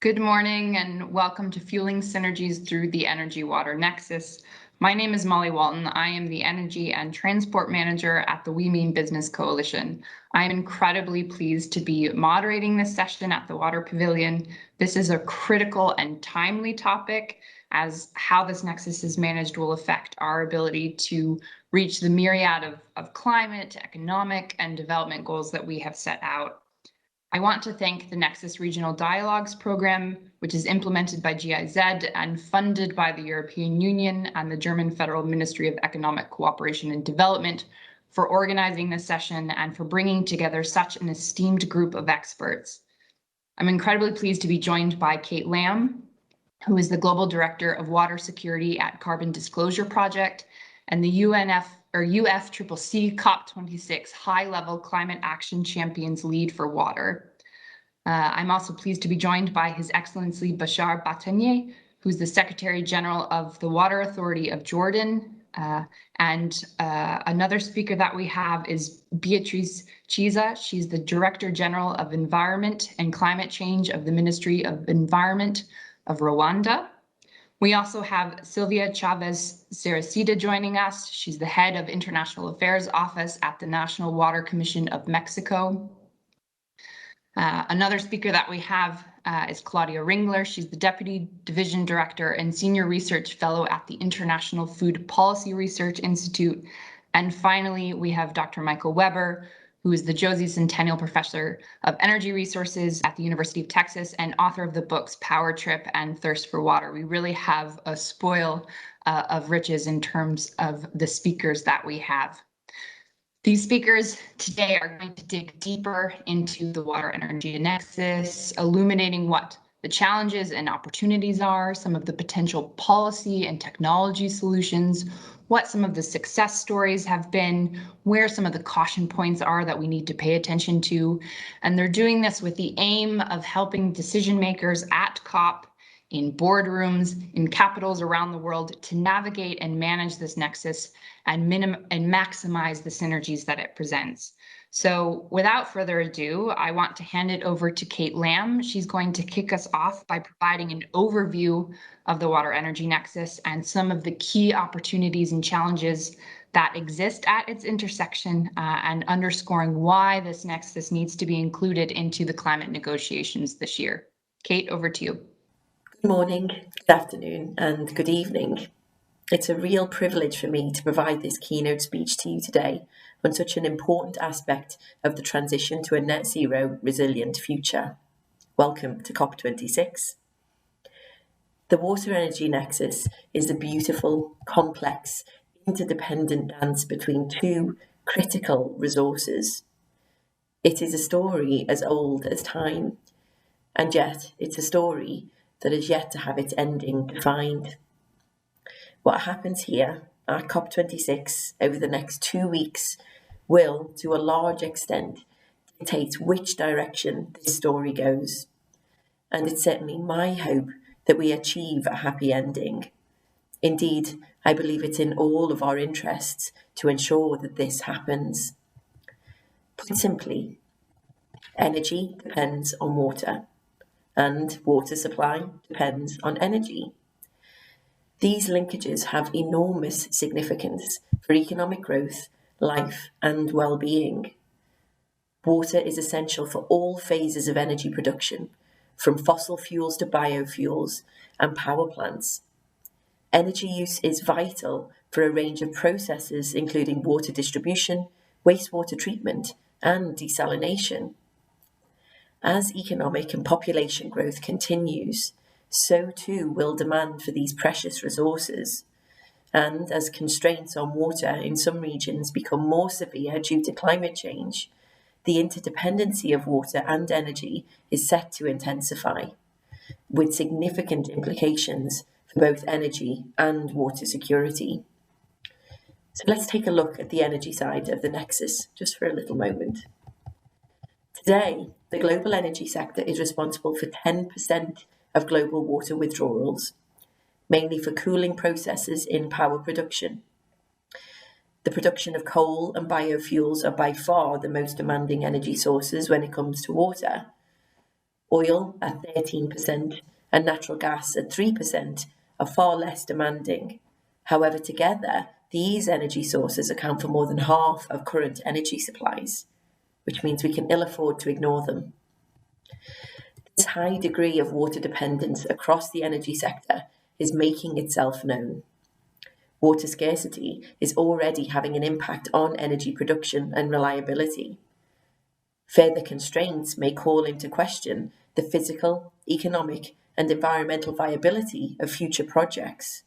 Good morning and welcome to Fueling Synergies through the Energy Water Nexus. My name is Molly Walton. I am the Energy and Transport Manager at the We Mean Business Coalition. I am incredibly pleased to be moderating this session at the Water Pavilion. This is a critical and timely topic, as how this nexus is managed will affect our ability to reach the myriad of climate, economic, and development goals that we have set out. I want to thank the Nexus Regional Dialogues program, which is implemented by GIZ and funded by the European Union and the German Federal Ministry of Economic Cooperation and Development, for organizing this session and for bringing together such an esteemed group of experts. I'm incredibly pleased to be joined by Kate Lamb, who is the Global Director of Water Security at Carbon Disclosure Project and the UFCCC COP26 High-Level Climate Action Champions Lead for Water. I'm also pleased to be joined by His Excellency Bashar Batanieh, who's the Secretary General of the Water Authority of Jordan. Another speaker that we have is Beatrice Chiza. She's the Director General of Environment and Climate Change of the Ministry of Environment of Rwanda. We also have Sylvia Chavez-Saracito joining us. She's the head of International Affairs Office at the National Water Commission of Mexico. Another speaker that we have is Claudia Ringler. She's the Deputy Division Director and Senior Research Fellow at the International Food Policy Research Institute. And finally, we have Dr. Michael Weber, who is the Josie Centennial Professor of Energy Resources at the University of Texas and author of the books Power Trip and Thirst for Water. We really have a spoil of riches in terms of the speakers that we have. These speakers today are going to dig deeper into the water energy nexus, illuminating what the challenges and opportunities are, some of the potential policy and technology solutions, what some of the success stories have been, where some of the caution points are that we need to pay attention to. And they're doing this with the aim of helping decision makers at COP, in boardrooms, in capitals around the world, to navigate and manage this nexus and maximize the synergies that it presents. So without further ado, I want to hand it over to Kate Lamb. She's going to kick us off by providing an overview of the water energy nexus and some of the key opportunities and challenges that exist at its intersection, and underscoring why this nexus needs to be included into the climate negotiations this year. Kate, over to you. Good morning, good afternoon, and good evening. It's a real privilege for me to provide this keynote speech to you today on such an important aspect of the transition to a net zero resilient future. Welcome to COP26. The water energy nexus is a beautiful, complex, interdependent dance between two critical resources. It is a story as old as time, and yet it's a story that is yet to have its ending defined. What happens here at COP26 over the next 2 weeks will, to a large extent, dictate which direction this story goes. And it's certainly my hope that we achieve a happy ending. Indeed, I believe it's in all of our interests to ensure that this happens. Put simply, energy depends on water, and water supply depends on energy. These linkages have enormous significance for economic growth, life, and well-being. Water is essential for all phases of energy production, from fossil fuels to biofuels and power plants. Energy use is vital for a range of processes, including water distribution, wastewater treatment, and desalination. As economic and population growth continues, so too will demand for these precious resources. And as constraints on water in some regions become more severe due to climate change, the interdependency of water and energy is set to intensify, with significant implications for both energy and water security. So let's take a look at the energy side of the nexus just for a little moment. Today, the global energy sector is responsible for 10% of global water withdrawals, mainly for cooling processes in power production. The production of coal and biofuels are by far the most demanding energy sources when it comes to water. oil at 13% and natural gas at 3% are far less demanding. However, together, these energy sources account for more than half of current energy supplies, which means we can ill afford to ignore them. This high degree of water dependence across the energy sector is making itself known. Water scarcity is already having an impact on energy production and reliability. Further constraints may call into question the physical, economic, and environmental viability of future projects.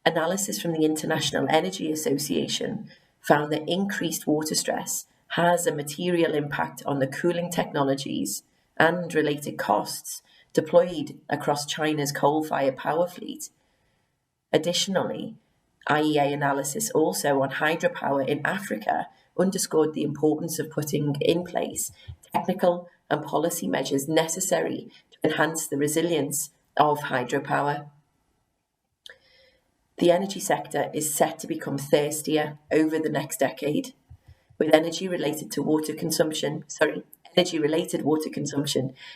Analysis from the International Energy Association found that increased water stress has a material impact on the cooling technologies and related costs deployed across China's coal-fired power fleet. Additionally, IEA analysis also on hydropower in Africa underscored the importance of putting in place technical and policy measures necessary to enhance the resilience of hydropower. The energy sector is set to become thirstier over the next decade, with energy-related water consumption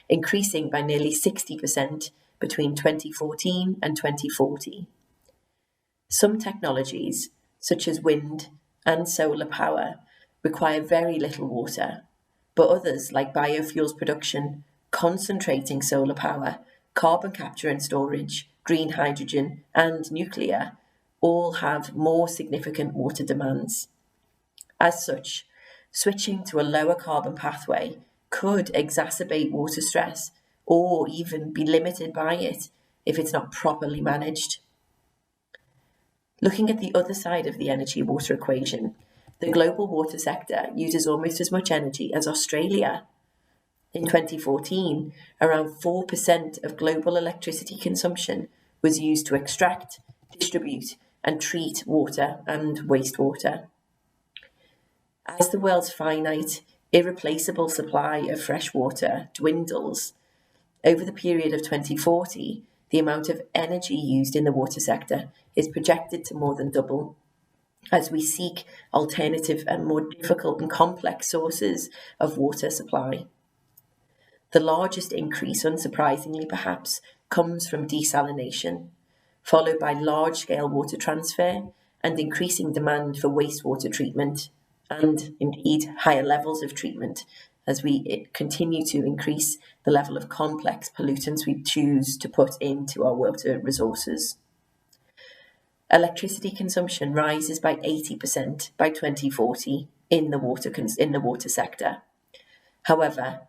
increasing by nearly 60% between 2014 and 2040. Some technologies, such as wind and solar power, require very little water, but others, like biofuels production, concentrating solar power, carbon capture and storage, green hydrogen, and nuclear, all have more significant water demands. As such, switching to a lower carbon pathway could exacerbate water stress or even be limited by it if it's not properly managed. Looking at the other side of the energy-water equation, the global water sector uses almost as much energy as Australia. In 2014, around 4% of global electricity consumption was used to extract, distribute, and treat water and wastewater. As the world's finite, irreplaceable supply of fresh water dwindles, over the period of 2040, the amount of energy used in the water sector is projected to more than double, as we seek alternative and more difficult and complex sources of water supply. The largest increase, unsurprisingly perhaps, comes from desalination, followed by large-scale water transfer and increasing demand for wastewater treatment, and indeed higher levels of treatment as we continue to increase the level of complex pollutants we choose to put into our water resources. Electricity consumption rises by 80% by 2040 in the water sector. However,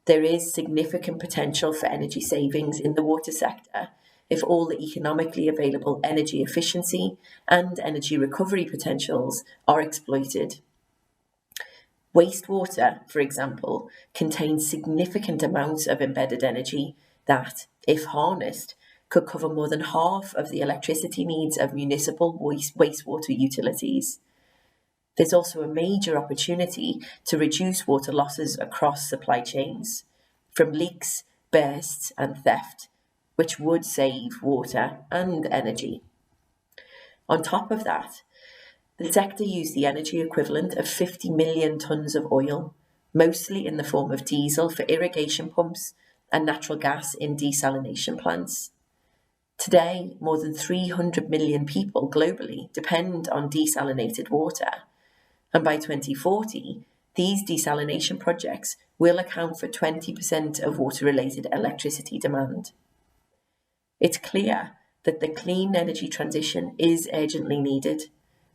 there is significant potential for energy savings in the water sector if all the economically available energy efficiency and energy recovery potentials are exploited. Wastewater, for example, contains significant amounts of embedded energy that, if harnessed, could cover more than half of the electricity needs of municipal wastewater utilities. There's also a major opportunity to reduce water losses across supply chains, from leaks, bursts, and theft, which would save water and energy. On top of that, the sector used the energy equivalent of 50 million tonnes of oil, mostly in the form of diesel for irrigation pumps and natural gas in desalination plants. Today, more than 300 million people globally depend on desalinated water, and by 2040, these desalination projects will account for 20% of water-related electricity demand. It's clear that the clean energy transition is urgently needed,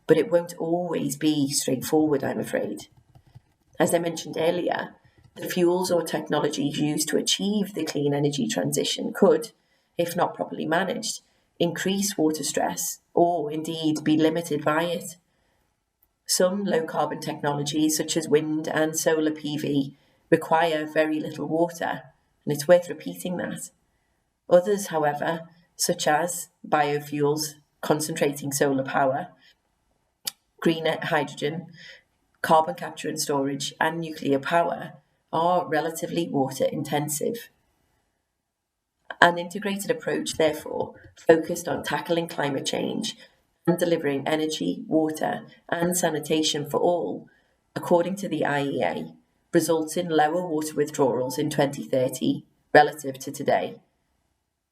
but it won't always be straightforward, I'm afraid. As I mentioned earlier, the fuels or technologies used to achieve the clean energy transition could, if not properly managed, increase water stress or indeed be limited by it. Some low-carbon technologies, such as wind and solar PV, require very little water, and it's worth repeating that. Others, however, such as biofuels, concentrating solar power, green hydrogen, carbon capture and storage, and nuclear power, are relatively water intensive. An integrated approach, therefore, focused on tackling climate change and delivering energy, water, and sanitation for all, according to the IEA, results in lower water withdrawals in 2030 relative to today,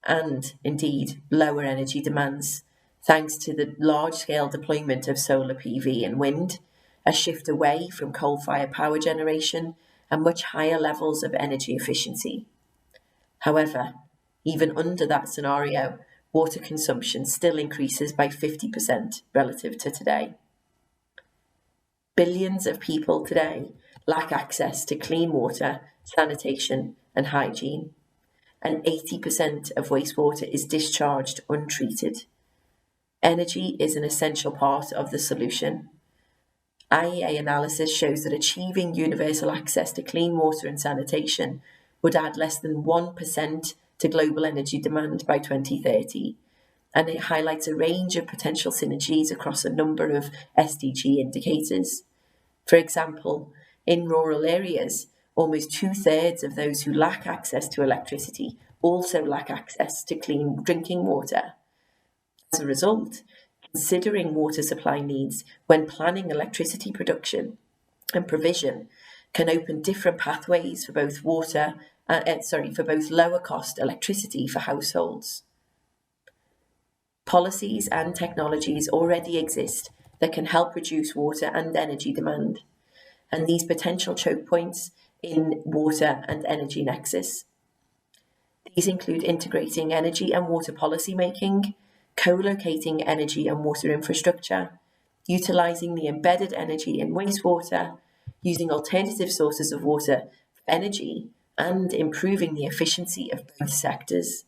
and indeed lower energy demands, thanks to the large-scale deployment of solar PV and wind, a shift away from coal-fired power generation, and much higher levels of energy efficiency. However, even under that scenario, water consumption still increases by 50% relative to today. Billions of people today lack access to clean water, sanitation, and hygiene, and 80% of wastewater is discharged untreated. Energy is an essential part of the solution. IEA analysis shows that achieving universal access to clean water and sanitation would add less than 1% to global energy demand by 2030, and it highlights a range of potential synergies across a number of SDG indicators. For example, in rural areas, almost 2/3 of those who lack access to electricity also lack access to clean drinking water. As a result, considering water supply needs when planning electricity production and provision can open different pathways for both for both lower cost electricity for households. Policies and technologies already exist that can help reduce water and energy demand, and these potential choke points in water and energy nexus. These include integrating energy and water policy making, co-locating energy and water infrastructure, utilising the embedded energy in wastewater, using alternative sources of water for energy, and improving the efficiency of both sectors.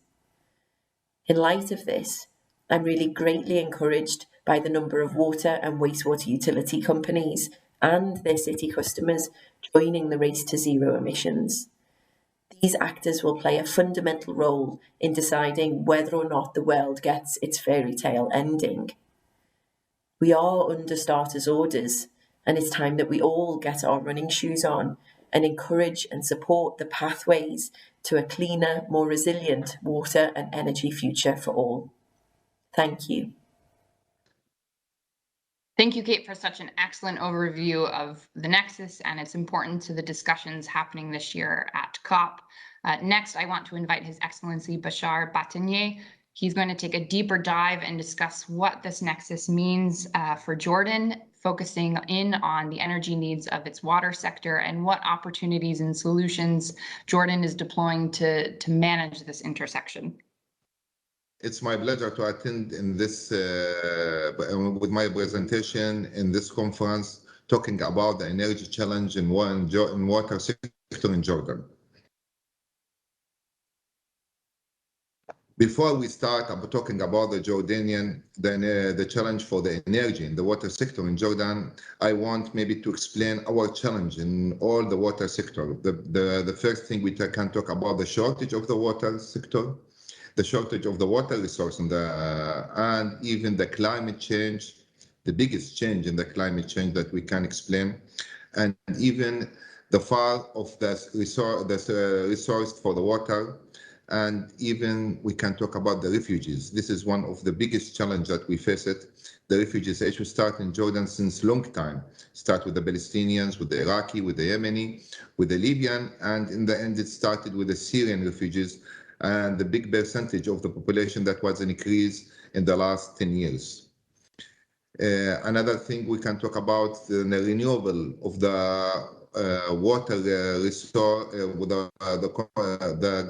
In light of this, I'm really greatly encouraged by the number of water and wastewater utility companies and their city customers joining the race to zero emissions. These actors will play a fundamental role in deciding whether or not the world gets its fairy tale ending. We are under starters' orders, and it's time that we all get our running shoes on and encourage and support the pathways to a cleaner, more resilient water and energy future for all. Thank you. Thank you, Kate, for such an excellent overview of the Nexus and its importance to the discussions happening this year at COP. Next, I want to invite His Excellency Bashar Batinier. He's going to take a deeper dive and discuss what this Nexus means for Jordan, focusing in on the energy needs of its water sector and what opportunities and solutions Jordan is deploying to manage this intersection. It's my pleasure to attend in this with my presentation in this conference, talking about the energy challenge in water sector in Jordan. Before we start talking about the Jordanian, the challenge for the energy in the water sector in Jordan, I want maybe to explain our challenge in all the water sector. The first thing we can talk about the shortage of the water sector, the shortage of the water resource and even the climate change, the biggest change in the climate change that we can explain, and even the fall of the resource for the water, and even we can talk about the refugees. This is one of the biggest challenges that we face it. The refugees issue start in Jordan since long time. Start with the Palestinians, with the Iraqi, with the Yemeni, with the Libyan, and in the end it started with the Syrian refugees, and the big percentage of the population that was increased in the last 10 years. Another thing we can talk about the renewable of the water resource, the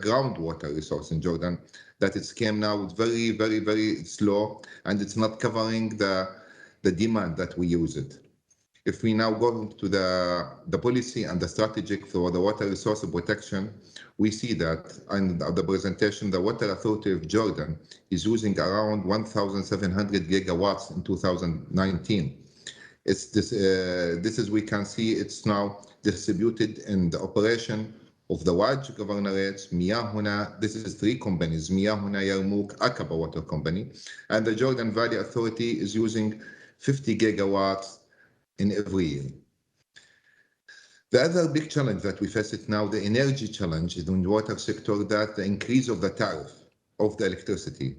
groundwater resource in Jordan, that it came now very, very, very slow, and it's not covering the demand that we use it. If we now go to the policy and the strategic for the water resource protection, we see that in the presentation, the Water Authority of Jordan is using around 1,700 gigawatts in 2019. It's this is, we can see it's now distributed in the operation of the Waj governorates, Miyah Huna. This is 3 companies, Miyah Huna, Yarmouk, Aqaba Water Company, and the Jordan Valley Authority is using 50 gigawatts in every year. The other big challenge that we face it now, the energy challenge in the water sector, that the increase of the tariff of the electricity.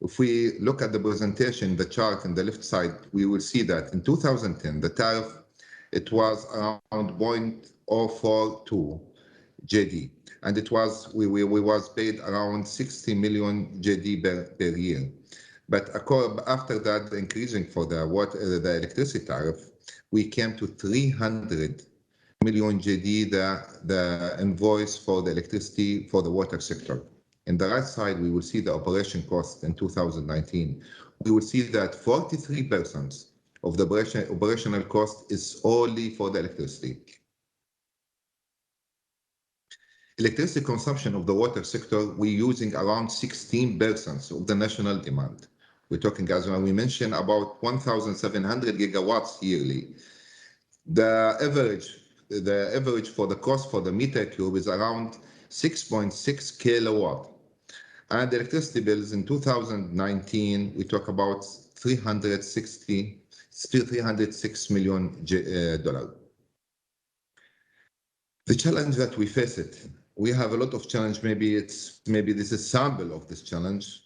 If we look at the presentation, the chart on the left side, we will see that in 2010, the tariff it was around 0.042 JD, and it was we was paid around 60 million JD per year. But after that, increasing for the electricity tariff, we came to 300 million JD, the invoice for the electricity for the water sector. In the right side, we will see the operation cost in 2019. We will see that 43% of the operational cost is only for the electricity. Electricity consumption of the water sector, we're using around 16% of the national demand. We're talking, as we mentioned, about 1,700 gigawatts yearly. The average for the cost for the meter cube is around 6.6 kilowatt. And the electricity bills in 2019, we talk about 306 million dollars. The challenge that we face it, we have a lot of challenge. Maybe this is a sample of this challenge.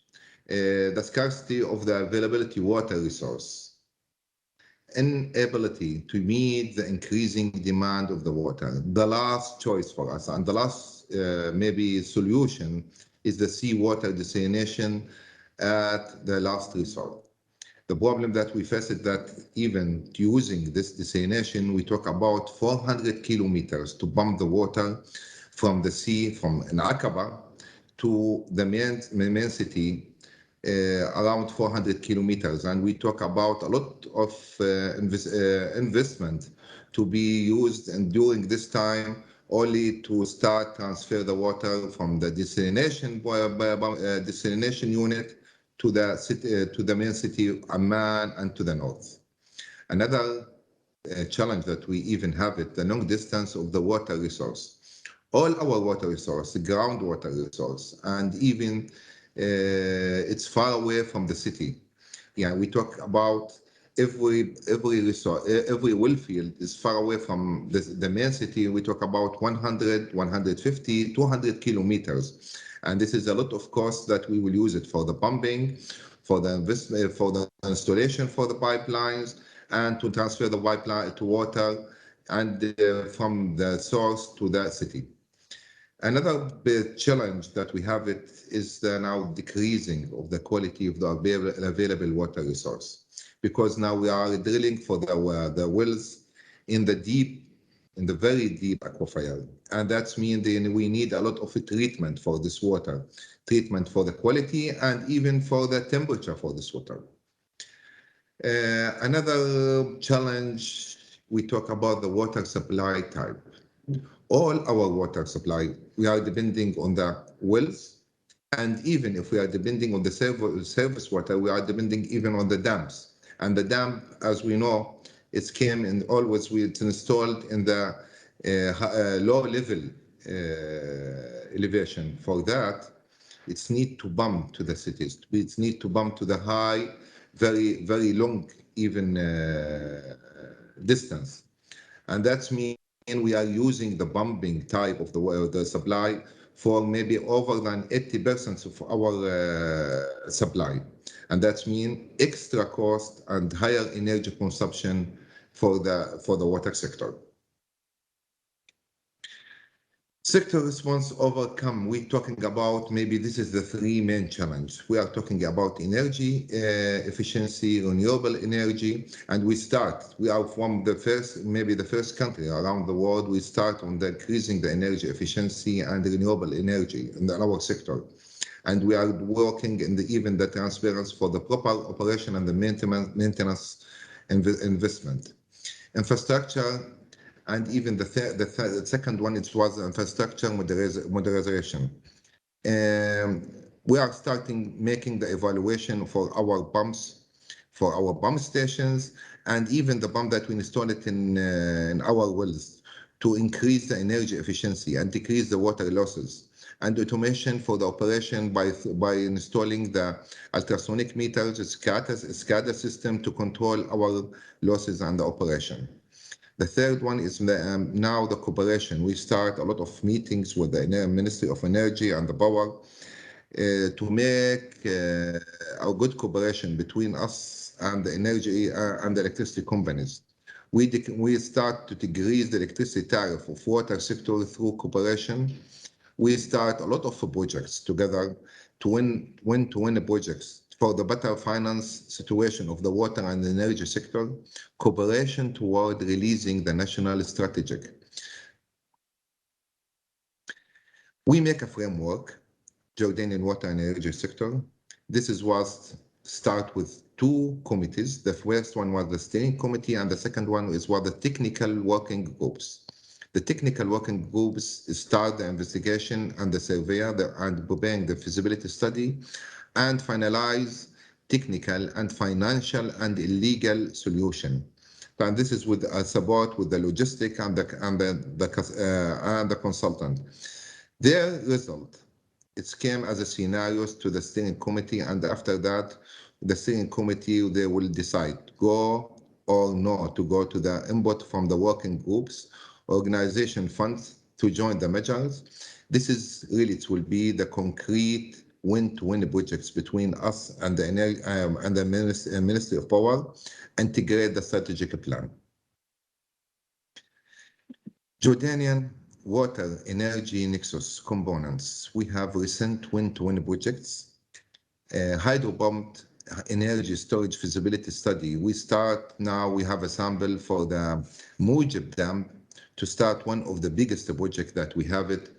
The scarcity of the availability water resource, inability to meet the increasing demand of the water. The last choice for us and the last maybe solution is the seawater desalination at the last resort. The problem that we face is that even using this desalination, we talk about 400 kilometers to pump the water from the sea, from Aqaba to the main city, around 400 kilometers. And we talk about a lot of investment to be used, and during this time, only to start transfer the water from the desalination unit to the city, to the main city, Amman, and to the north. Another challenge that we even have it, the long distance of the water resource. All our water resource, the groundwater resource, and even it's far away from the city. Yeah, we talk about every resource, every well field is far away from the main city. We talk about 100, 150, 200 kilometers. And this is a lot of cost that we will use it for the pumping, for the investment, for the installation for the pipelines, and to transfer the pipeline to water, and from the source to the city. Another big challenge that we have it is the now decreasing of the quality of the available water resource, because now we are drilling for the wells in the very deep aquifer, and that means we need a lot of treatment for this water, treatment for the quality and even for the temperature for this water. Another challenge, we talk about the water supply type. All our water supply, we are depending on the wells, and even if we are depending on the surface water, we are depending even on the dams. And the dam, as we know, it's came in always, it's installed in the low level elevation. For that, it's need to bump to the cities. It's need to bump to the high, very, very long, even distance. And that's mean we are using the pumping type of the supply for maybe over than 80% of our supply. And that means extra cost and higher energy consumption for the water sector. Sector response overcome. We're talking about, maybe this is the three main challenge. We are talking about energy efficiency, renewable energy, and we are from the first, maybe the first country around the world. We start on the increasing the energy efficiency and renewable energy in our sector. And we are working in even the transparency for the proper operation and the maintenance investment. Infrastructure, and even the second one, it was infrastructure modernization. We are starting making the evaluation for our pumps, for our pump stations, and even the pump that we install it in our wells, to increase the energy efficiency and decrease the water losses, and automation for the operation by installing the ultrasonic meters, SCADA system to control our losses and the operation. The third one is now the cooperation. We start a lot of meetings with the Ministry of Energy and the Power to make a good cooperation between us and the energy and the electricity companies We start to decrease the electricity tariff of water sector through cooperation. We start a lot of projects together to win projects for the better finance situation of the water and energy sector, cooperation toward releasing the national strategic. We make a framework, Jordanian water and energy sector. This is was start with two committees. The first one was the steering committee, and the second one was the technical working groups. The technical working groups start the investigation and the survey and preparing the feasibility study and finalize technical and financial and legal solution. And this is with support with the logistic and the consultant. Their result, it came as a scenarios to the steering committee, and after that, the steering committee, they will decide go or no to go to the input from the working groups, organization funds to join the measures. This is really, it will be the concrete win-to-win projects between us and the Ministry of Power, integrate the strategic plan. Jordanian water energy nexus components. We have recent win-to-win projects. Hydro pumped energy storage feasibility study. We have a sample for the Mujib Dam to start one of the biggest projects that we have it.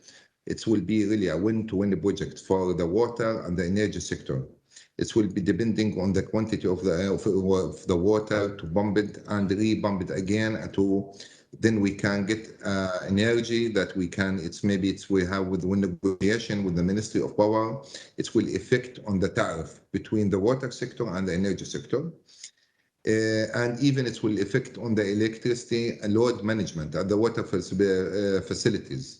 It will be really a win-to-win project for the water and the energy sector. It will be depending on the quantity of the water to pump it and re-pump it again then we can get energy that we can, we have with negotiation with the Ministry of Power, it will affect on the tariff between the water sector and the energy sector. And even it will affect on the electricity and load management at the water facilities.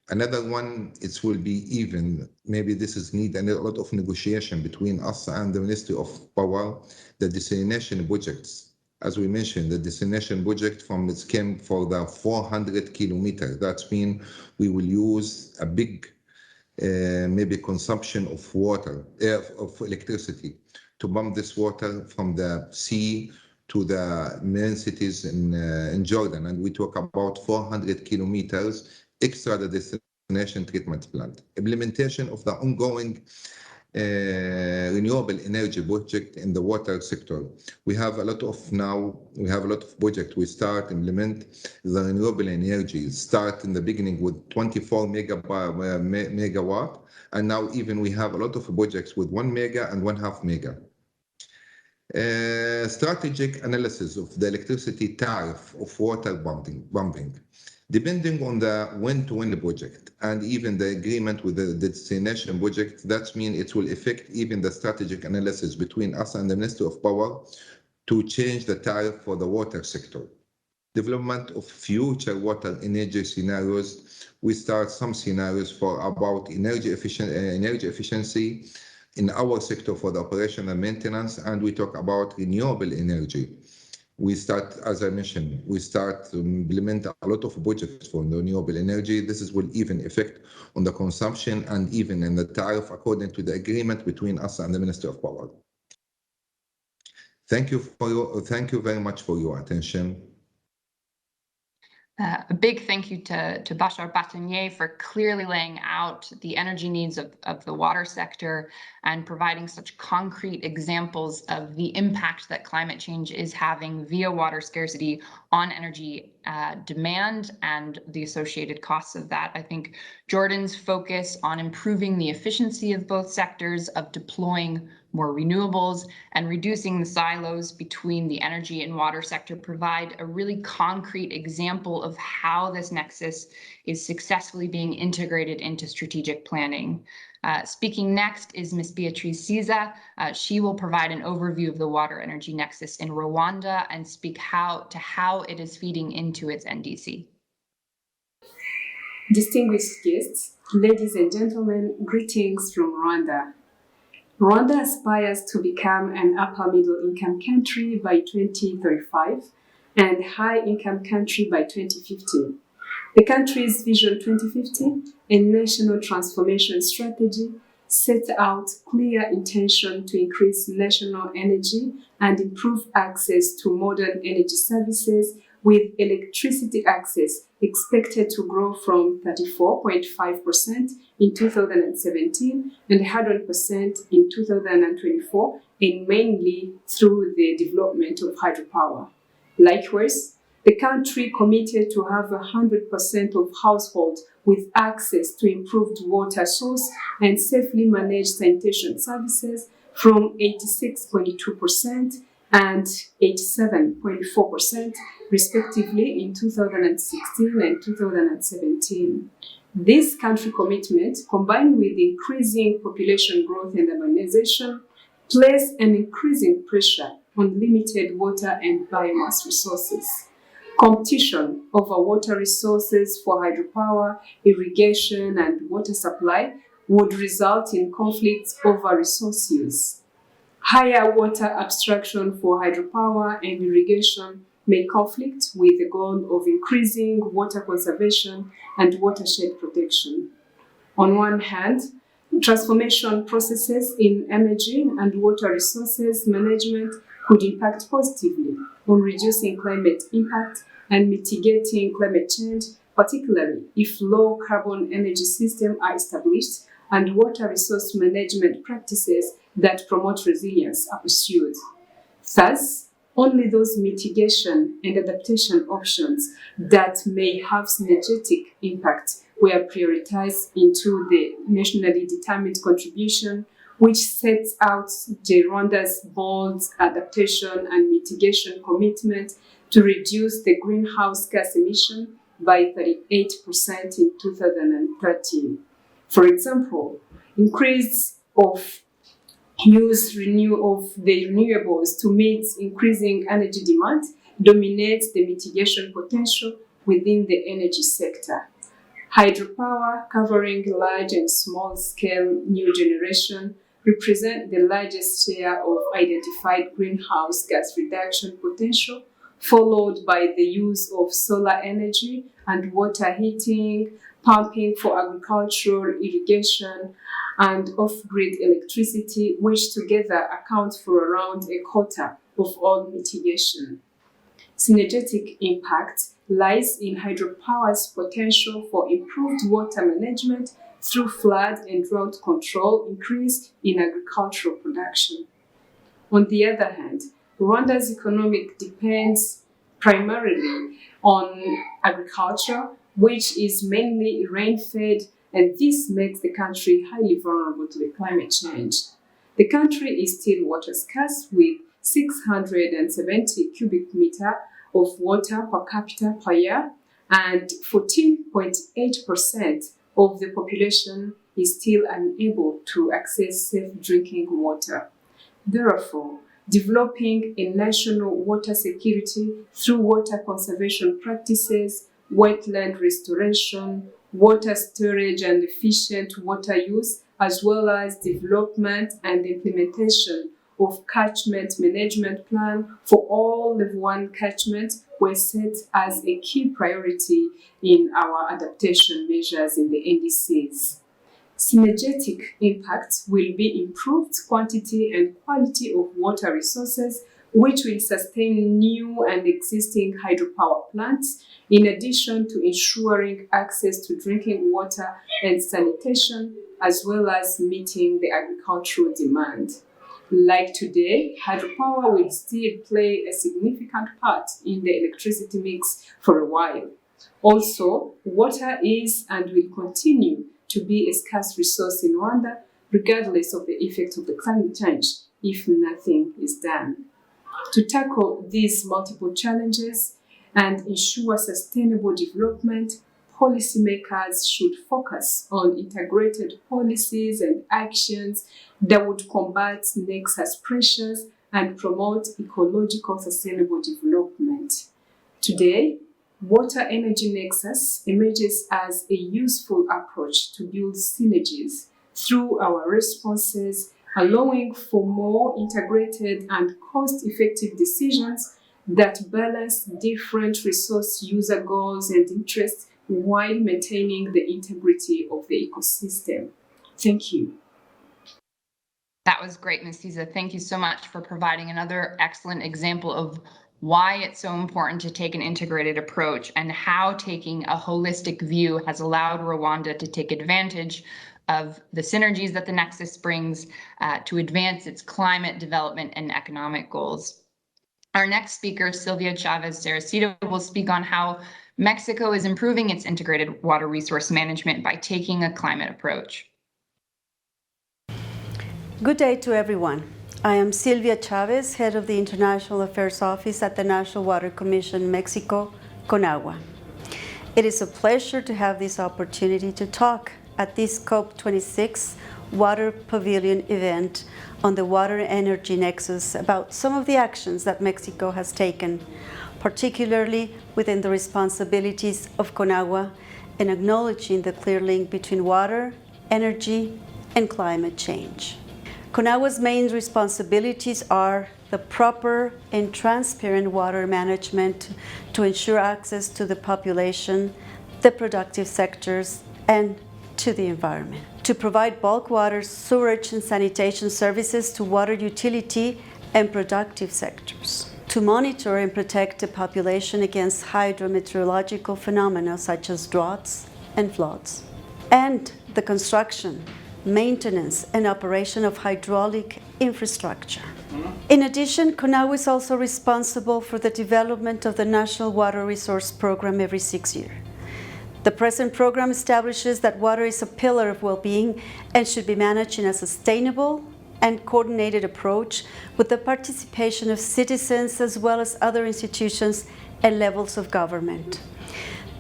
Another one, it will be even, maybe this is need a lot of negotiation between us and the Ministry of Power, the desalination projects. As we mentioned, the desalination project came for the 400 kilometers. That means we will use a big, maybe consumption of water, of electricity to pump this water from the sea to the main cities in Jordan. And we talk about 400 kilometers extra the desalination treatment plant. Implementation of the ongoing renewable energy project in the water sector. We have a lot of projects. We implement the renewable energy. Start in the beginning with 24 megawatt, and now even we have a lot of projects with 1 mega and 1.5 mega. Strategic analysis of the electricity tariff of water pumping. Depending on the win-to-win project and even the agreement with the destination project, that means it will affect even the strategic analysis between us and the Ministry of Power to change the tariff for the water sector. Development of future water energy scenarios. We start some scenarios for about energy efficiency in our sector for the operation and maintenance, and we talk about renewable energy. We start, as I mentioned, to implement a lot of projects for renewable energy. This will even affect on the consumption and even in the tariff according to the agreement between us and the Ministry of Power. Thank you very much for your attention. A big thank you to Bashar Batanier for clearly laying out the energy needs of the water sector and providing such concrete examples of the impact that climate change is having via water scarcity on energy demand and the associated costs of that. I think Jordan's focus on improving the efficiency of both sectors, of deploying more renewables and reducing the silos between the energy and water sector provide a really concrete example of how this nexus is successfully being integrated into strategic planning. Speaking next is Ms. Beatrice Siza. She will provide an overview of the water energy nexus in Rwanda and speak how it is feeding into its NDC. Distinguished guests, ladies and gentlemen, greetings from Rwanda. Rwanda aspires to become an upper middle income country by 2035 and high income country by 2050. The country's Vision 2050, a national transformation strategy, set out clear intention to increase national energy and improve access to modern energy services, with electricity access expected to grow from 34.5% in 2017 and 100% in 2024, and mainly through the development of hydropower. Likewise, the country committed to have 100% of households with access to improved water source and safely managed sanitation services from 86.2% and 87.4% respectively in 2016 and 2017. This country commitment, combined with increasing population growth and urbanization, place an increasing pressure on limited water and biomass resources. Competition over water resources for hydropower, irrigation, and water supply would result in conflicts over resource use. Higher water abstraction for hydropower and irrigation may conflict with the goal of increasing water conservation and watershed protection. On one hand, transformation processes in energy and water resources management could impact positively on reducing climate impact and mitigating climate change, particularly if low carbon energy systems are established and water resource management practices that promote resilience are pursued. Thus, only those mitigation and adaptation options that may have synergetic impact were prioritized into the nationally determined contribution, which sets out Rwanda's bold adaptation and mitigation commitment to reduce the greenhouse gas emission by 38% in 2030. For example, increase of use of the renewables to meet increasing energy demand dominates the mitigation potential within the energy sector. Hydropower, covering large and small-scale new generation, represent the largest share of identified greenhouse gas reduction potential, followed by the use of solar energy and water heating, pumping for agricultural irrigation, and off-grid electricity, which together account for around a quarter of all mitigation. Synergetic impact lies in hydropower's potential for improved water management through flood and drought control, increase in agricultural production. On the other hand, Rwanda's economic depends primarily on agriculture, which is mainly rain-fed, and this makes the country highly vulnerable to the climate change. The country is still water scarce, with 670 cubic meter of water per capita per year, and 14.8% of the population is still unable to access safe drinking water. Therefore, developing a national water security through water conservation practices, wetland restoration, water storage and efficient water use, as well as development and implementation of catchment management plan for all Level 1 catchment were set as a key priority in our adaptation measures in the NDCs. Synergetic impact will be improved quantity and quality of water resources, which will sustain new and existing hydropower plants, in addition to ensuring access to drinking water and sanitation, as well as meeting the agricultural demand. Like today, hydropower will still play a significant part in the electricity mix for a while. Also, water is and will continue to be a scarce resource in Rwanda, regardless of the effect of the climate change, if nothing is done. To tackle these multiple challenges and ensure sustainable development, policymakers should focus on integrated policies and actions that would combat Nexus pressures and promote ecological sustainable development. Today, Water Energy Nexus emerges as a useful approach to build synergies through our responses, allowing for more integrated and cost-effective decisions that balance different resource user goals and interests while maintaining the integrity of the ecosystem. Thank you. was great, Ms. Souza. Thank you so much for providing another excellent example of why it's so important to take an integrated approach and how taking a holistic view has allowed Rwanda to take advantage of the synergies that the Nexus brings to advance its climate development and economic goals. Our next speaker, Sylvia Chavez-Saracito, will speak on how Mexico is improving its integrated water resource management by taking a climate approach. Good day to everyone. I am Sylvia Chavez, head of the International Affairs Office at the National Water Commission Mexico, CONAGUA. It is a pleasure to have this opportunity to talk at this COP26 Water Pavilion event on the water energy nexus about some of the actions that Mexico has taken, particularly within the responsibilities of CONAGUA and acknowledging the clear link between water, energy, and climate change. CONAGUA's main responsibilities are the proper and transparent water management to ensure access to the population, the productive sectors, and to the environment. To provide bulk water, sewerage, and sanitation services to water utility and productive sectors. To monitor and protect the population against hydrometeorological phenomena such as droughts and floods. And the construction, maintenance, and operation of hydraulic infrastructure. In addition, CONAGUA is also responsible for the development of the National Water Resource Program every 6 years. The present program establishes that water is a pillar of well-being and should be managed in a sustainable and coordinated approach with the participation of citizens as well as other institutions and levels of government.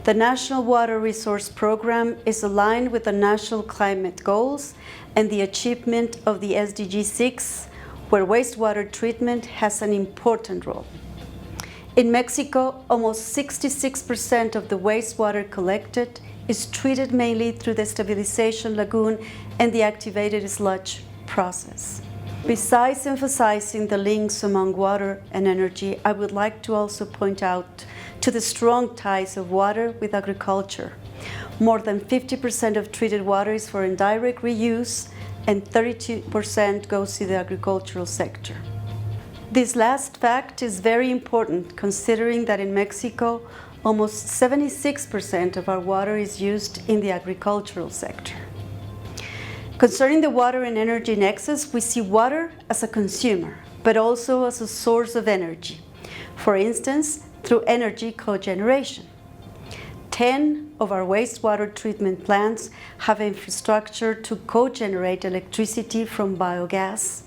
The National Water Resource Program is aligned with the national climate goals and the achievement of the SDG 6, where wastewater treatment has an important role. In Mexico, almost 66% of the wastewater collected is treated mainly through the stabilization lagoon and the activated sludge process. Besides emphasizing the links among water and energy, I would like to also point out to the strong ties of water with agriculture. More than 50% of treated water is for indirect reuse and 32% goes to the agricultural sector. This last fact is very important considering that in Mexico, almost 76% of our water is used in the agricultural sector. Concerning the water and energy nexus, we see water as a consumer, but also as a source of energy. For instance, through energy cogeneration. 10 of our wastewater treatment plants have infrastructure to cogenerate electricity from biogas,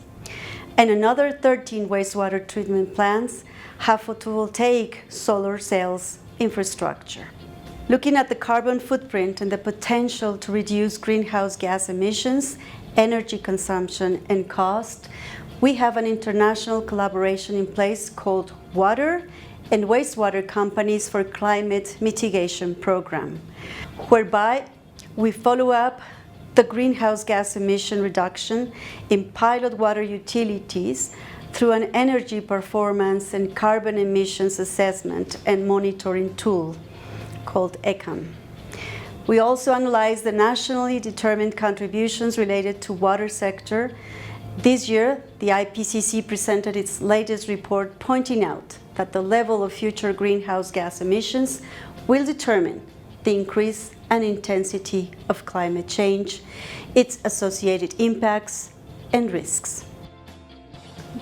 and another 13 wastewater treatment plants have photovoltaic solar cells infrastructure. Looking at the carbon footprint and the potential to reduce greenhouse gas emissions, energy consumption, and cost, we have an international collaboration in place called Water and Wastewater Companies for Climate Mitigation Program, whereby we follow up the greenhouse gas emission reduction in pilot water utilities through an energy performance and carbon emissions assessment and monitoring tool called ECAM. We also analyze the nationally determined contributions related to water sector. This year, the IPCC presented its latest report pointing out that the level of future greenhouse gas emissions will determine the increase and intensity of climate change, its associated impacts and risks.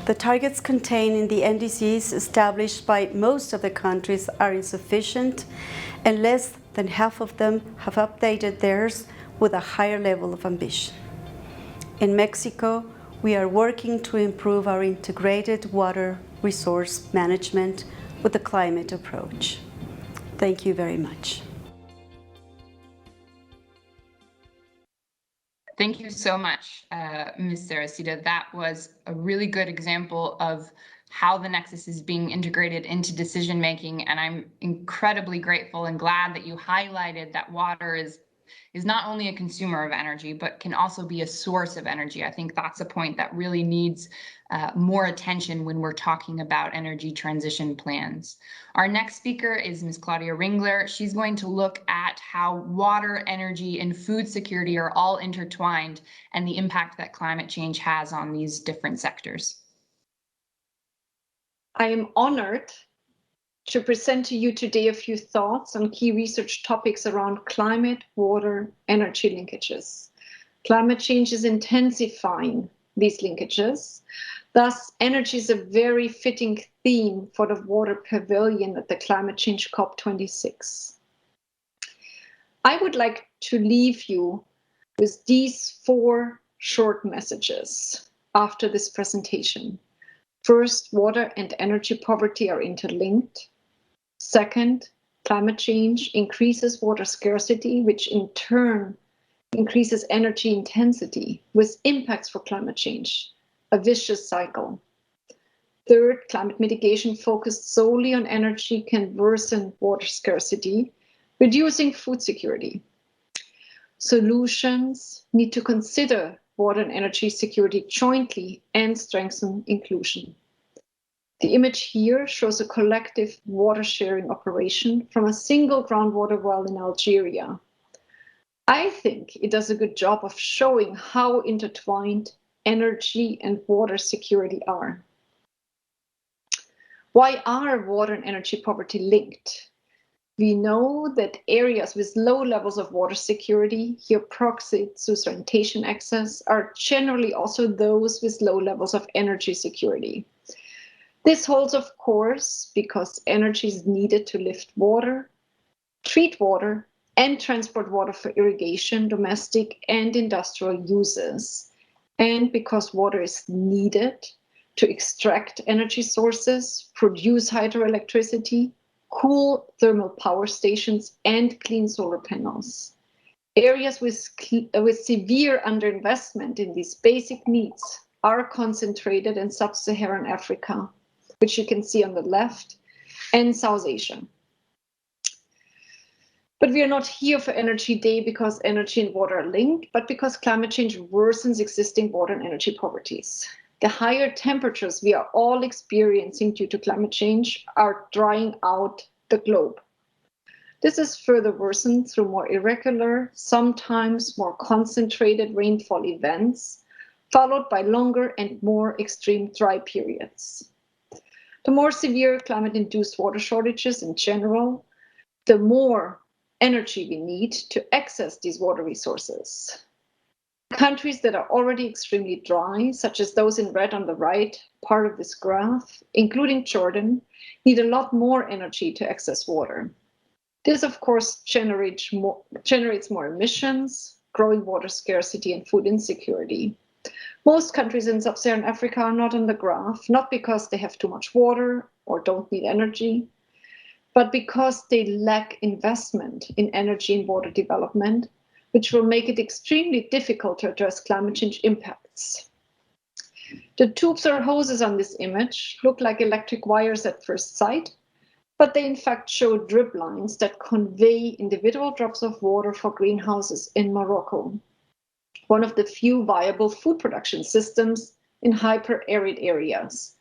The targets contained in the NDCs established by most of the countries are insufficient, and less than half of them have updated theirs with a higher level of ambition. In Mexico, we are working to improve our integrated water resource management with a climate approach. Thank you very much. Thank you so much, Ms. Saracito. That was a really good example of how the Nexus is being integrated into decision making, and I'm incredibly grateful and glad that you highlighted that water is is not only a consumer of energy, but can also be a source of energy. I think that's a point that really needs more attention when we're talking about energy transition plans. Our next speaker is Ms. Claudia Ringler. She's going to look at how water, energy, and food security are all intertwined and the impact that climate change has on these different sectors. I am honored to present to you today a few thoughts on key research topics around climate, water, energy linkages. Climate change is intensifying these linkages. Thus, energy is a very fitting theme for the Water Pavilion at the Climate Change COP26. I would like to leave you with these 4 short messages after this presentation. First, water and energy poverty are interlinked. Second, climate change increases water scarcity, which in turn increases energy intensity with impacts for climate change, a vicious cycle. Third, climate mitigation focused solely on energy can worsen water scarcity, reducing food security. Solutions need to consider water and energy security jointly and strengthen inclusion. The image here shows a collective water sharing operation from a single groundwater well in Algeria. I think it does a good job of showing how intertwined energy and water security are. Why are water and energy poverty linked? We know that areas with low levels of water security, here proxy to sanitation access, are generally also those with low levels of energy security. This holds, of course, because energy is needed to lift water, treat water, and transport water for irrigation, domestic and industrial uses, and because water is needed to extract energy sources, produce hydroelectricity, cool thermal power stations, and clean solar panels. Areas with severe underinvestment in these basic needs are concentrated in sub-Saharan Africa, which you can see on the left, and South Asia. But we are not here for Energy Day because energy and water are linked, but because climate change worsens existing water and energy poverties. The higher temperatures we are all experiencing due to climate change are drying out the globe. This is further worsened through more irregular, sometimes more concentrated rainfall events, followed by longer and more extreme dry periods. The more severe climate-induced water shortages in general, the more energy we need to access these water resources. Countries that are already extremely dry, such as those in red on the right part of this graph, including Jordan, need a lot more energy to access water. This, of course, generates more emissions, growing water scarcity, and food insecurity. Most countries in sub-Saharan Africa are not on the graph, not because they have too much water or don't need energy, but because they lack investment in energy and water development, which will make it extremely difficult to address climate change impacts. The tubes or hoses on this image look like electric wires at first sight, but they in fact show drip lines that convey individual drops of water for greenhouses in Morocco, one of the few viable food production systems in hyper-arid areas.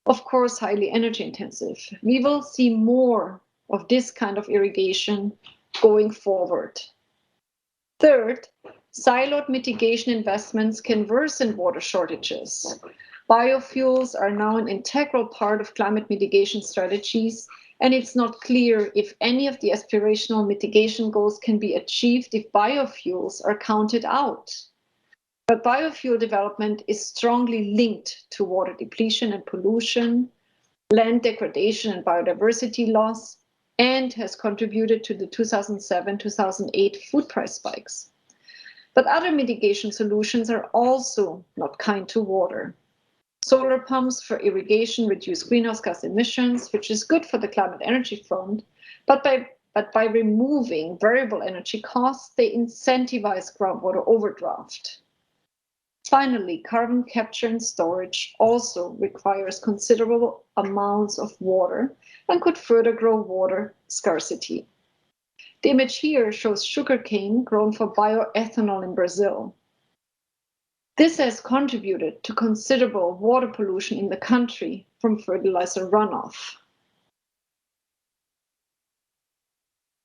Of course, highly energy intensive. We will see more of this kind of irrigation going forward. Third, siloed mitigation investments can worsen water shortages. Biofuels are now an integral part of climate mitigation strategies, and it's not clear if any of the aspirational mitigation goals can be achieved if biofuels are counted out. But biofuel development is strongly linked to water depletion and pollution, land degradation and biodiversity loss, and has contributed to the 2007-2008 food price spikes. But other mitigation solutions are also not kind to water. Solar pumps for irrigation reduce greenhouse gas emissions, which is good for the climate energy front, but by removing variable energy costs, they incentivize groundwater overdraft. Finally, carbon capture and storage also requires considerable amounts of water and could further grow water scarcity. The image here shows sugarcane grown for bioethanol in Brazil. This has contributed to considerable water pollution in the country from fertilizer runoff.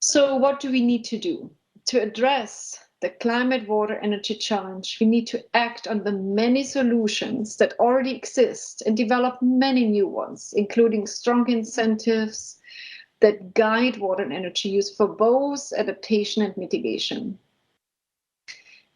So what do we need to do? To address the climate, water, energy challenge, we need to act on the many solutions that already exist and develop many new ones, including strong incentives that guide water and energy use for both adaptation and mitigation.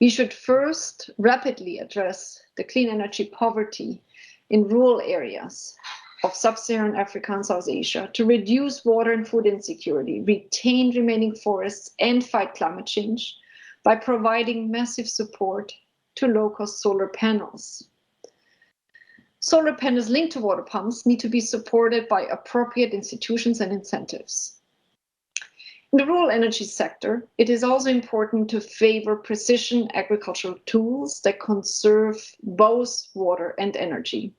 We should first rapidly address the clean energy poverty in rural areas of sub-Saharan Africa and South Asia to reduce water and food insecurity, retain remaining forests, and fight climate change by providing massive support to low-cost solar panels. Solar panels linked to water pumps need to be supported by appropriate institutions and incentives. In the rural energy sector, it is also important to favor precision agricultural tools that conserve both water and energy.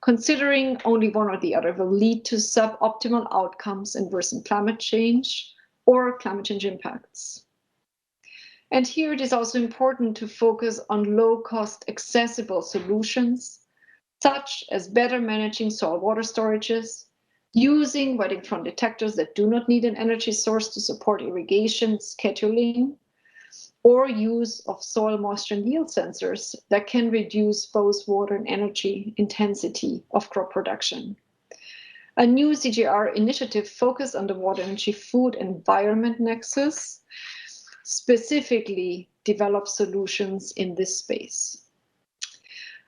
Considering only one or the other will lead to suboptimal outcomes and worsen climate change or climate change impacts. And here it is also important to focus on low-cost accessible solutions, such as better managing soil water storages, using wetting front detectors that do not need an energy source to support irrigation scheduling, or use of soil moisture and yield sensors that can reduce both water and energy intensity of crop production. A new CGR initiative focused on the water, energy, food, environment nexus specifically develops solutions in this space.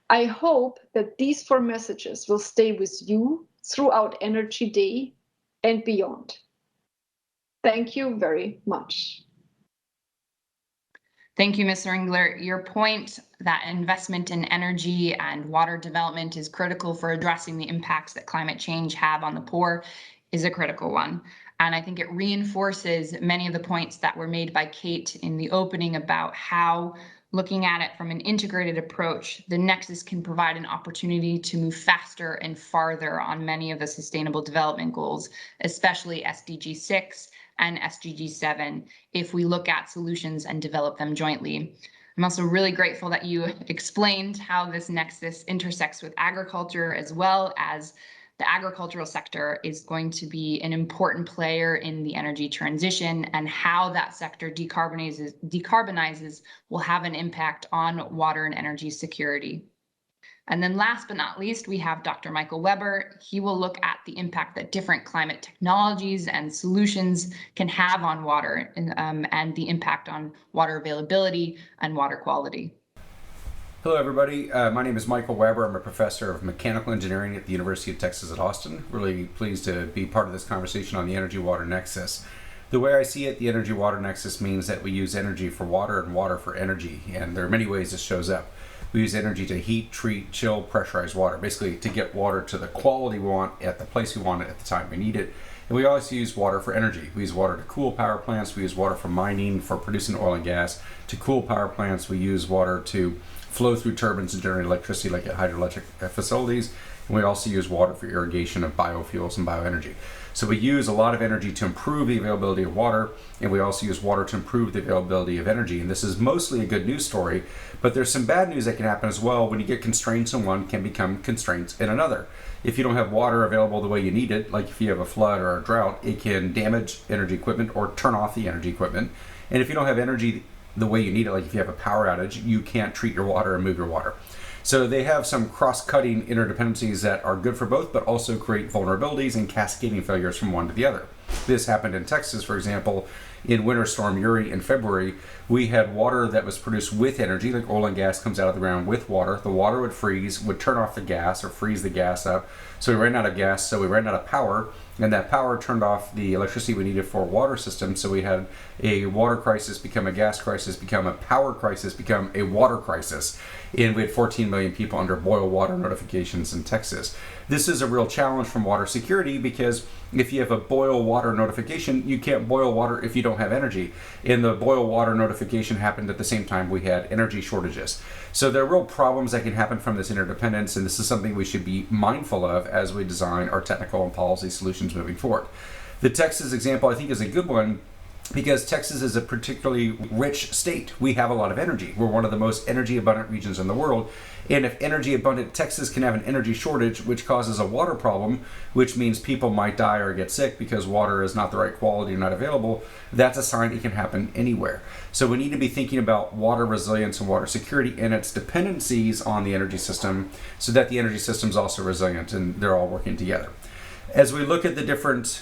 I hope that these 4 messages will stay with you throughout Energy Day and beyond. Thank you very much. Thank you, Ms. Ringler. Your point that investment in energy and water development is critical for addressing the impacts that climate change have on the poor is a critical one. And I think it reinforces many of the points that were made by Kate in the opening about how, looking at it from an integrated approach, the Nexus can provide an opportunity to move faster and farther on many of the sustainable development goals, especially SDG 6 and SDG 7, if we look at solutions and develop them jointly. I'm also really grateful that you explained how this Nexus intersects with agriculture, as well as the agricultural sector is going to be an important player in the energy transition, and how that sector decarbonizes will have an impact on water and energy security. And then last but not least, we have Dr. Michael Weber. He will look at the impact that different climate technologies and solutions can have on water, and the impact on water availability and water quality. Hello everybody, my name is Michael Weber. I'm a professor of mechanical engineering at the University of Texas at Austin. Really pleased to be part of this conversation on the energy water nexus. The way I see it, the energy water nexus means that we use energy for water and water for energy, and there are many ways this shows up. We use energy to heat, treat, chill, pressurize water, basically to get water to the quality we want at the place we want it at the time we need it. And we also use water for energy. We use water to cool power plants. We use water for mining, for producing oil and gas. To cool power plants, we use water to flow through turbines and generate electricity like at hydroelectric facilities. And we also use water for irrigation of biofuels and bioenergy. So we use a lot of energy to improve the availability of water, and we also use water to improve the availability of energy. And this is mostly a good news story, but there's some bad news that can happen as well. When you get constraints in one, can become constraints in another. If you don't have water available the way you need it, like if you have a flood or a drought, it can damage energy equipment or turn off the energy equipment. And if you don't have energy the way you need it, like if you have a power outage, you can't treat your water and move your water. So they have some cross-cutting interdependencies that are good for both, but also create vulnerabilities and cascading failures from one to the other. This happened in Texas, for example, in Winter Storm Uri in February. We had water that was produced with energy, like oil and gas comes out of the ground with water. The water would freeze, would turn off the gas or freeze the gas up. So we ran out of gas, so we ran out of power, and that power turned off the electricity we needed for a water system. So we had a water crisis become a gas crisis, become a power crisis, become a water crisis. And we had 14 million people under boil water notifications in Texas. This is a real challenge from water security, because if you have a boil water notification, you can't boil water if you don't have energy. And the boil water notification happened at the same time we had energy shortages. So there are real problems that can happen from this interdependence, and this is something we should be mindful of as we design our technical and policy solutions moving forward. The Texas example, I think, is a good one, because Texas is a particularly rich state. We have a lot of energy. We're one of the most energy abundant regions in the world. And if energy abundant Texas can have an energy shortage, which causes a water problem, which means people might die or get sick because water is not the right quality or not available, that's a sign it can happen anywhere. So we need to be thinking about water resilience and water security and its dependencies on the energy system so that the energy system is also resilient and they're all working together. As we look at the different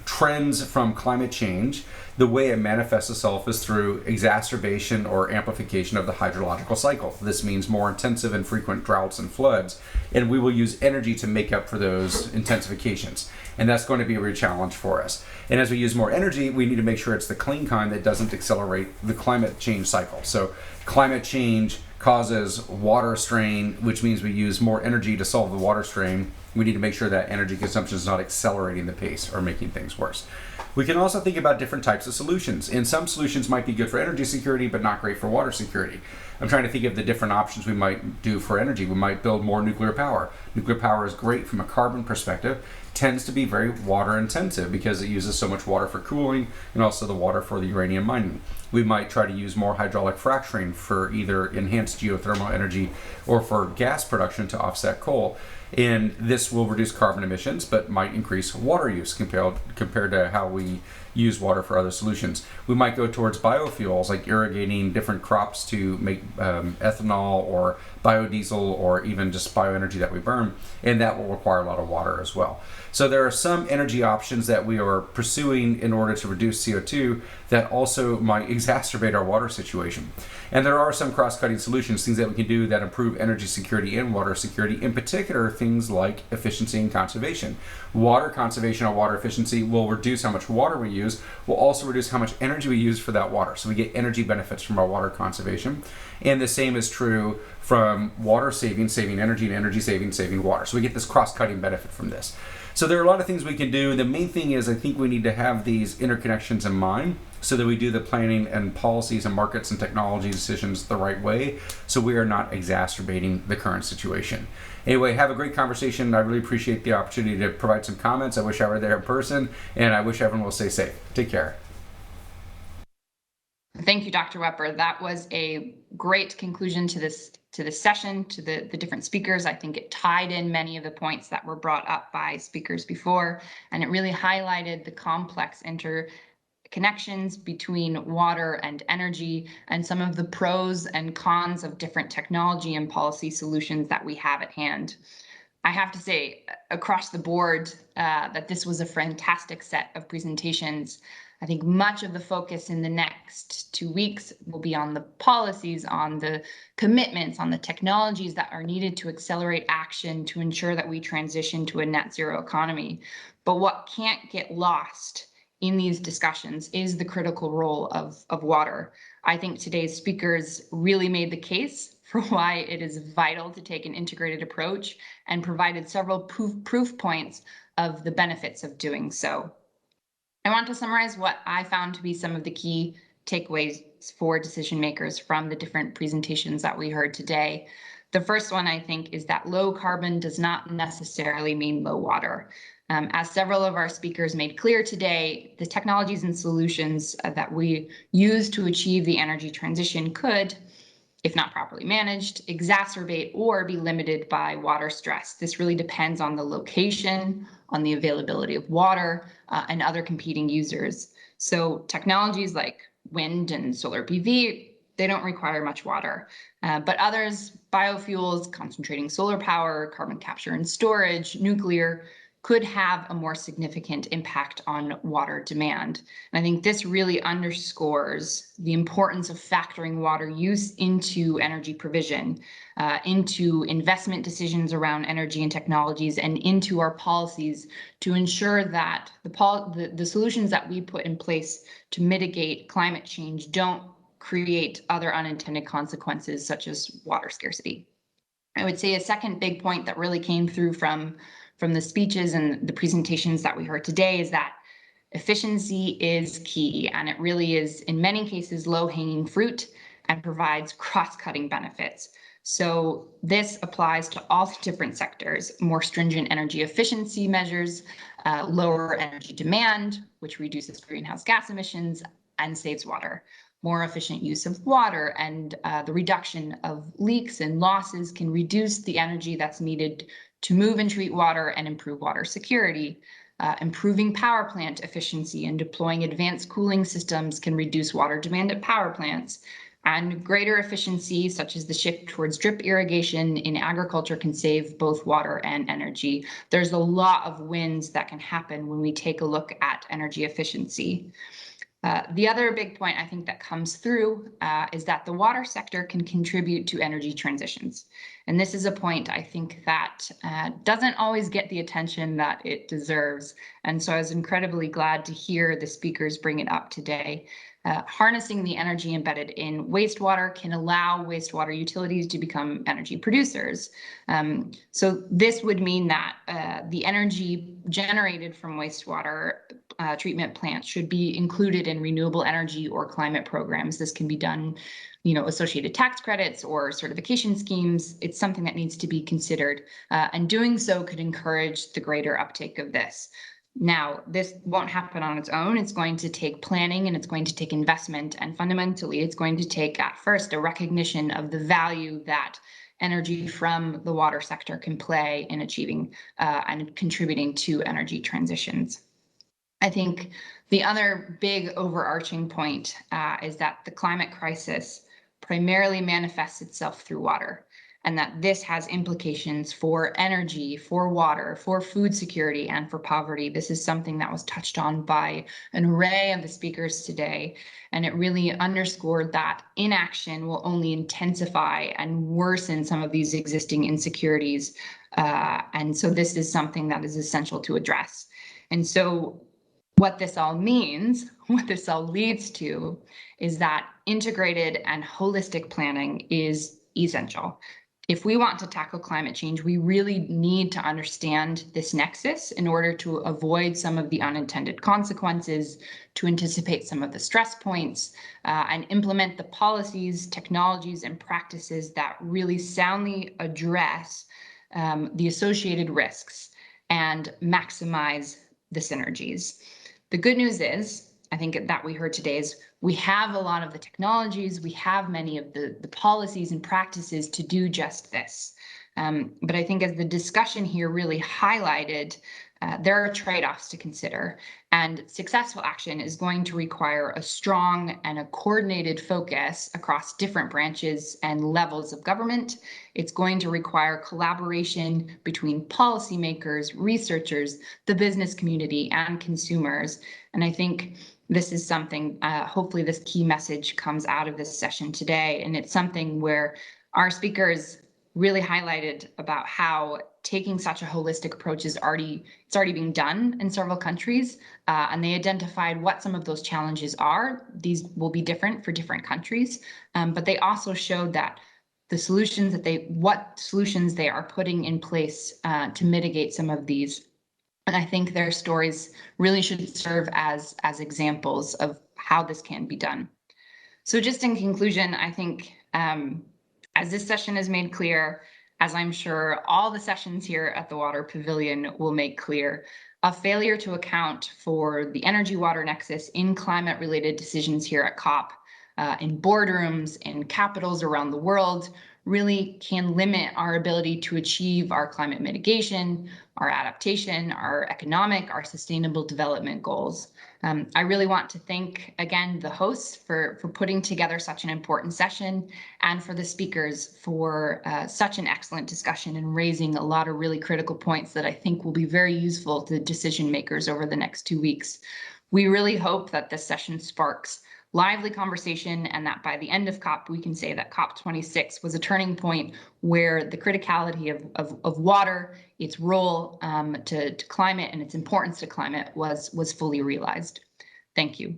trends from climate change, the way it manifests itself is through exacerbation or amplification of the hydrological cycle. This means more intensive and frequent droughts and floods, and we will use energy to make up for those intensifications. And that's going to be a real challenge for us. And as we use more energy, we need to make sure it's the clean kind that doesn't accelerate the climate change cycle. So climate change causes water strain, which means we use more energy to solve the water strain. We need to make sure that energy consumption is not accelerating the pace or making things worse. We can also think about different types of solutions. And some solutions might be good for energy security, but not great for water security. I'm trying to think of the different options we might do for energy. We might build more nuclear power. Nuclear power is great from a carbon perspective, tends to be very water intensive because it uses so much water for cooling and also the water for the uranium mining. We might try to use more hydraulic fracturing for either enhanced geothermal energy or for gas production to offset coal. And this will reduce carbon emissions, but might increase water use compared to how we use water for other solutions. We might go towards biofuels, like irrigating different crops to make ethanol or biodiesel or even just bioenergy that we burn, and that will require a lot of water as well. So there are some energy options that we are pursuing in order to reduce CO2 that also might exacerbate our water situation. And there are some cross-cutting solutions, things that we can do that improve energy security and water security, in particular things like efficiency and conservation. Water conservation or water efficiency will reduce how much water we use, will also reduce how much energy we use for that water. So we get energy benefits from our water conservation. And the same is true from water saving energy, and energy saving water. So we get this cross-cutting benefit from this. So there are a lot of things we can do. The main thing is I think we need to have these interconnections in mind so that we do the planning and policies and markets and technology decisions the right way so we are not exacerbating the current situation. Anyway, have a great conversation. I really appreciate the opportunity to provide some comments. I wish I were there in person, and I wish everyone will stay safe. Take care. Thank you, Dr. Wepper. That was a great conclusion to this session, to the different speakers. I think it tied in many of the points that were brought up by speakers before, and it really highlighted the complex interconnections between water and energy and some of the pros and cons of different technology and policy solutions that we have at hand. I have to say, across the board, that this was a fantastic set of presentations. I think much of the focus in the next 2 weeks will be on the policies, on the commitments, on the technologies that are needed to accelerate action to ensure that we transition to a net zero economy. But what can't get lost in these discussions is the critical role of water. I think today's speakers really made the case for why it is vital to take an integrated approach and provided several proof points of the benefits of doing so. I want to summarize what I found to be some of the key takeaways for decision makers from the different presentations that we heard today. The first one, I think, is that low carbon does not necessarily mean low water. As several of our speakers made clear today, the technologies and solutions that we use to achieve the energy transition could, if not properly managed, exacerbate or be limited by water stress. This really depends on the location, on the availability of water, and other competing users. So technologies like wind and solar PV, they don't require much water. But others, biofuels, concentrating solar power, carbon capture and storage, nuclear, could have a more significant impact on water demand. And I think this really underscores the importance of factoring water use into energy provision, into investment decisions around energy and technologies, and into our policies to ensure that the solutions that we put in place to mitigate climate change don't create other unintended consequences such as water scarcity. I would say a second big point that really came through from the speeches and the presentations that we heard today is that efficiency is key, and it really is in many cases low-hanging fruit and provides cross-cutting benefits. So this applies to all different sectors: more stringent energy efficiency measures, lower energy demand, which reduces greenhouse gas emissions, and saves water. More efficient use of water and the reduction of leaks and losses can reduce the energy that's needed to move and treat water and improve water security. Improving power plant efficiency and deploying advanced cooling systems can reduce water demand at power plants. And greater efficiency, such as the shift towards drip irrigation in agriculture, can save both water and energy. There's a lot of wins that can happen when we take a look at energy efficiency. The other big point I think that comes through is that the water sector can contribute to energy transitions. And this is a point I think that doesn't always get the attention that it deserves. And so I was incredibly glad to hear the speakers bring it up today. Harnessing the energy embedded in wastewater can allow wastewater utilities to become energy producers. So this would mean that the energy generated from wastewater treatment plants should be included in renewable energy or climate programs. This can be done, associated tax credits or certification schemes. It's something that needs to be considered, and doing so could encourage the greater uptake of this. Now, this won't happen on its own. It's going to take planning and it's going to take investment. And fundamentally, it's going to take at first a recognition of the value that energy from the water sector can play in achieving and contributing to energy transitions. I think the other big overarching point is that the climate crisis primarily manifests itself through water, and that this has implications for energy, for water, for food security, and for poverty. This is something that was touched on by an array of the speakers today, and it really underscored that inaction will only intensify and worsen some of these existing insecurities. And so this is something that is essential to address. And so what this all means, what this all leads to, is that integrated and holistic planning is essential. If we want to tackle climate change, we really need to understand this nexus in order to avoid some of the unintended consequences, to anticipate some of the stress points, and implement the policies, technologies, and practices that really soundly address the associated risks and maximize the synergies. The good news is, I think that we heard today, is we have a lot of the technologies, we have many of the policies and practices to do just this. But I think as the discussion here really highlighted, there are trade-offs to consider, and successful action is going to require a strong and a coordinated focus across different branches and levels of government. It's going to require collaboration between policymakers, researchers, the business community, and consumers. And I think this is something, hopefully this key message comes out of this session today, and it's something where our speakers really highlighted about how taking such a holistic approach is already being done in several countries, and they identified what some of those challenges are. These will be different for different countries, but they also showed that the solutions what solutions they are putting in place to mitigate some of these. And I think their stories really should serve as examples of how this can be done. So just in conclusion, I think as this session has made clear, as I'm sure all the sessions here at the Water Pavilion will make clear, a failure to account for the energy-water nexus in climate-related decisions here at COP, in boardrooms, in capitals around the world, really can limit our ability to achieve our climate mitigation, our adaptation, our economic, our sustainable development goals. I really want to thank, again, the hosts for putting together such an important session, and for the speakers for such an excellent discussion and raising a lot of really critical points that I think will be very useful to decision makers over the next 2 weeks. We really hope that this session sparks lively conversation, and that by the end of COP, we can say that COP26 was a turning point where the criticality of water, its role to climate, and its importance to climate was fully realized. Thank you.